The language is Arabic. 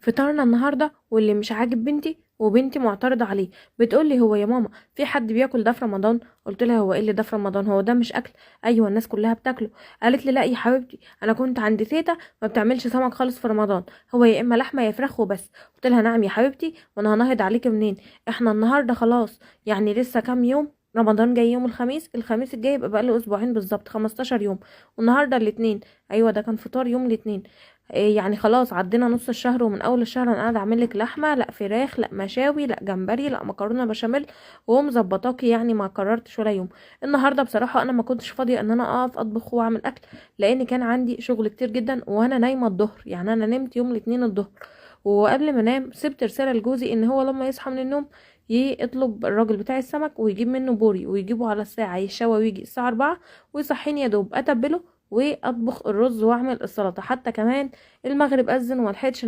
فطارنا النهارده واللي مش عاجب بنتي وبنتي معترضه عليه. بتقولي هو يا ماما في حد بياكل ده في رمضان؟ قلت لها هو ايه اللي ده في رمضان؟ هو ده مش اكل؟ ايوه الناس كلها بتاكله. قالت لي لا يا حبيبتي، انا كنت عند تيتا ما بتعملش سمك خالص في رمضان، هو يا اما لحمه يا فراخ وبس. قلت لها نعم يا حبيبتي، وانا هنهض عليكي منين؟ احنا النهارده خلاص، يعني لسه كام يوم. رمضان جاي يوم الخميس الجاي يبقى بقاله اسبوعين بالظبط، 15 يوم. والنهارده الاثنين. ايوه ده كان فطار يوم الاثنين. إيه يعني خلاص عدينا نص الشهر، ومن اول الشهر انا قاعده اعمل لك لحمه، لا فراخ، لا مشاوي، لا جمبري، لا مكرونه بشاميل، ومظبطاكي يعني ما قررتش ولا يوم. النهارده بصراحه انا ما كنتش فاضيه ان انا اقف اطبخ واعمل اكل، لان كان عندي شغل كتير جدا وانا نايمه الظهر. يعني انا نمت يوم الاثنين الظهر، وقبل ما انام سبت رساله لجوزي ان هو لما يصحى من النوم يطلب الراجل بتاع السمك ويجيب منه بوري ويجيبه على الساعه يشوى ويجي الساعه 4 ويصحيني يا دوب اتبله واطبخ الرز واعمل السلطه. حتى كمان المغرب اذن وملحقتش